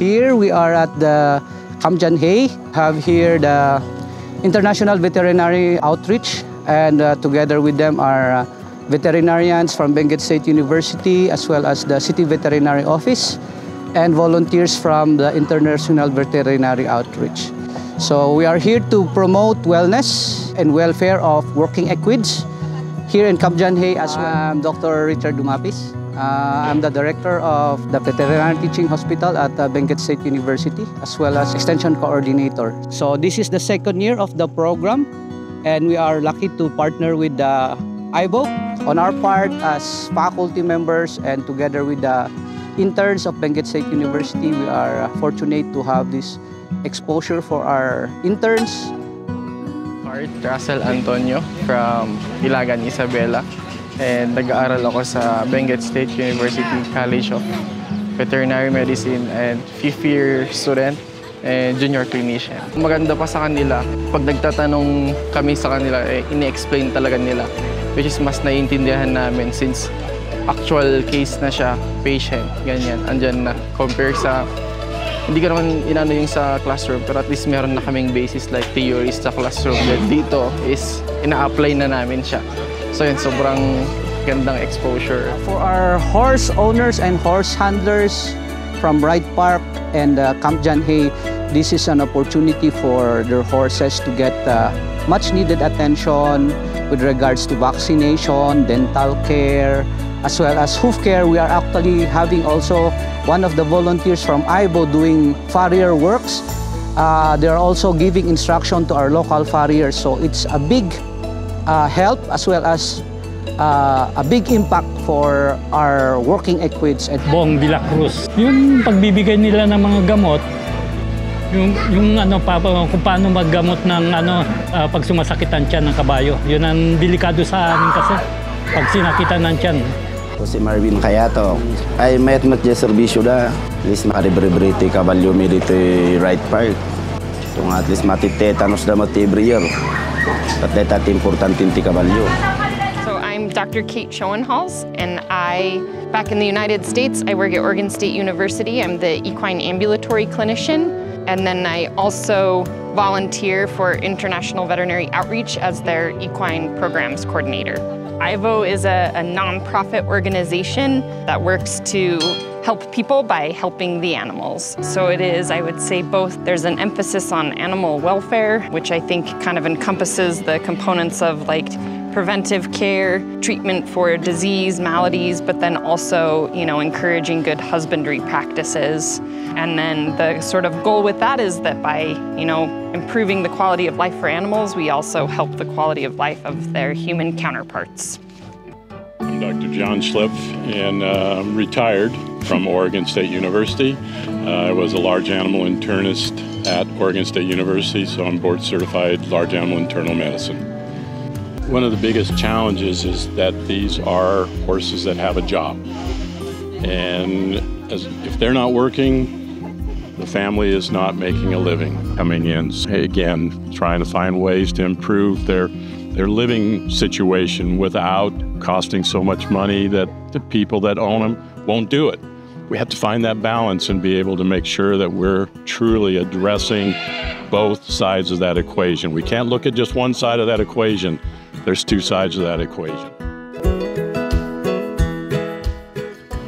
Here we are at the Camp John Hay, have here the International Veterinary Outreach, and together with them are veterinarians from Benguet State University as well as the City Veterinary Office and volunteers from the International Veterinary Outreach. So we are here to promote wellness and welfare of working equids here in Camp John Hay as well. I'm Dr. Richard Dumapis. I'm the director of the Veterinary Teaching Hospital at Benguet State University as well as Extension Coordinator. So this is the second year of the program and we are lucky to partner with the IVO. On our part as faculty members and together with the interns of Benguet State University, we are fortunate to have this exposure for our interns. Russell Antonio from Ilagan, Isabela, and nag-aaral ako sa Benguet State University College of Veterinary Medicine and 5th year student and junior clinician. Maganda pa sa kanila, pag nagtatanong kami sa kanila, ini-explain talaga nila, which is mas naiintindihan namin since actual case na siya, patient, ganyan, andyan na, compare sa hindi ka naman inano yung sa classroom, pero at least meron na kaming basis like theories sa classroom. Then dito is ina-apply na namin siya. So yun, sobrang gandang exposure. For our horse owners and horse handlers from Wright Park and Camp John Hay, this is an opportunity for their horses to get much needed attention with regards to vaccination, dental care, as well as hoof care. We are actually having also one of the volunteers from IVO doing farrier works. They are also giving instruction to our local farriers. So it's a big help as well as a big impact for our working equids. Bong de la Cruz. Yung pagbibigay nila ng mga gamot, yung ano kung paano maggamot ng pag sumasakit ang tiyan ng kabayo. Yun ang delikado sa amin kasi pag sinakitan ng tiyan. Si Marvin Cayato ay mayat matya serbisyo da. At least makaribre-brete kabalyo mi dito Wright Park. So at least matitetanos da mati every year. At deta importante ti kabalyo. So I'm Dr. Kate Schoenhals, and back in the United States, I work at Oregon State University. I'm the equine ambulatory clinician, and then I also volunteer for International Veterinary Outreach as their equine programs coordinator. IVO is a nonprofit organization that works to help people by helping the animals. So it is, I would say, both. There's an emphasis on animal welfare, which I think kind of encompasses the components of like preventive care, treatment for disease, maladies, but then also, encouraging good husbandry practices. And then the sort of goal with that is that by, improving the quality of life for animals, we also help the quality of life of their human counterparts. I'm Dr. John Schliff, and I'm retired from Oregon State University. I was a large animal internist at Oregon State University, so I'm board certified large animal internal medicine. One of the biggest challenges is that these are horses that have a job. And if they're not working, the family is not making a living coming in. Again, trying to find ways to improve their living situation without costing so much money that the people that own them won't do it. We have to find that balance and be able to make sure that we're truly addressing both sides of that equation. We can't look at just one side of that equation. There's two sides of that equation.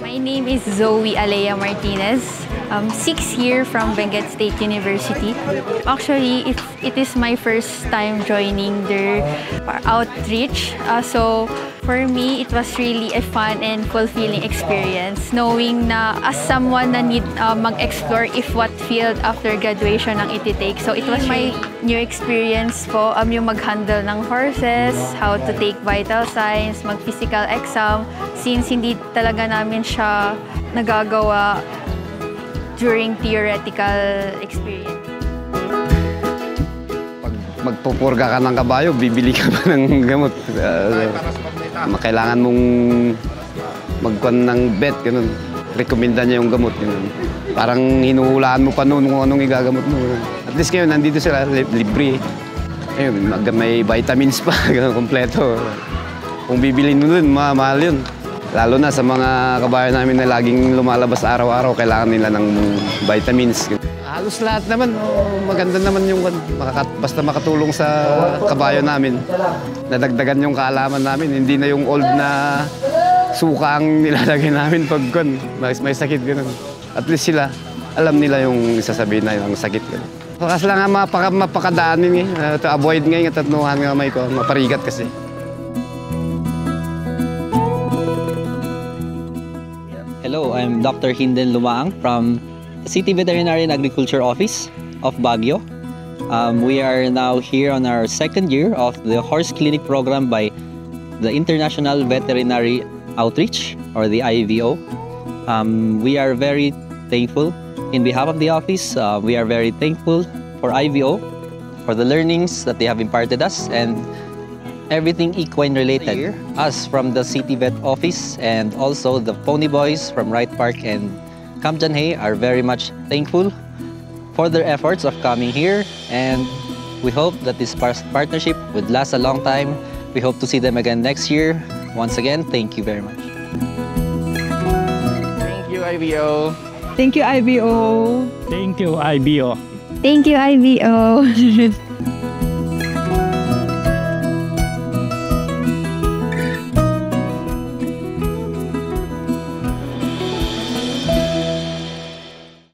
My name is Zoe Alea Martinez. 6th year from Benguet State University. Actually, it is my first time joining their outreach. So for me, it was really a fun and fulfilling experience. Knowing na as someone na need mag-explore if what field after graduation ang iti-take. So it was my new experience po, yung mag-handle ng horses, how to take vital signs, mag-physical exam. Since hindi talaga namin siya nagagawa during theoretical experience. Pag magpupurga ka ng kabayo, bibili ka pa ng gamot. Kailangan mong magkuhan ng vet, ganun. Rekomenda niya yung gamot. Ganun. Parang hinuhulaan mo pa noon kung anong igagamot mo. At least ngayon, nandito sila, libre. Ayun, may vitamins pa, kompleto. Kung bibili mo dun, mahal yun. Lalo na sa mga kabayan namin na laging lumalabas araw-araw, kailangan nila ng vitamins. Halos lahat naman, maganda naman yung basta makatulong sa kabayo namin. Nadagdagan yung kaalaman namin, hindi na yung old na suka ang nilalagay namin pag may sakit gano'n. At least sila, alam nila yung sasabihin na yung sakit gano'n. Kasi lang nga mapakadaanin to avoid nga yung tatnuhan nga may ko, maparigat kasi. Hello, I'm Dr. Hinden Lumaang from the City Veterinary and Agriculture Office of Baguio. We are now here on our second year of the horse clinic program by the International Veterinary Outreach, or the IVO. We are very thankful in behalf of the office. We are very thankful for IVO for the learnings that they have imparted us and everything equine related. Us from the City Vet office and also the Pony Boys from Wright Park and Camp John Hay are very much thankful for their efforts of coming here, and we hope that this partnership would last a long time. We hope to see them again next year. Once again, thank you very much. Thank you, IVO. Thank you, IBO. Thank you, IBO. Thank you, IBO.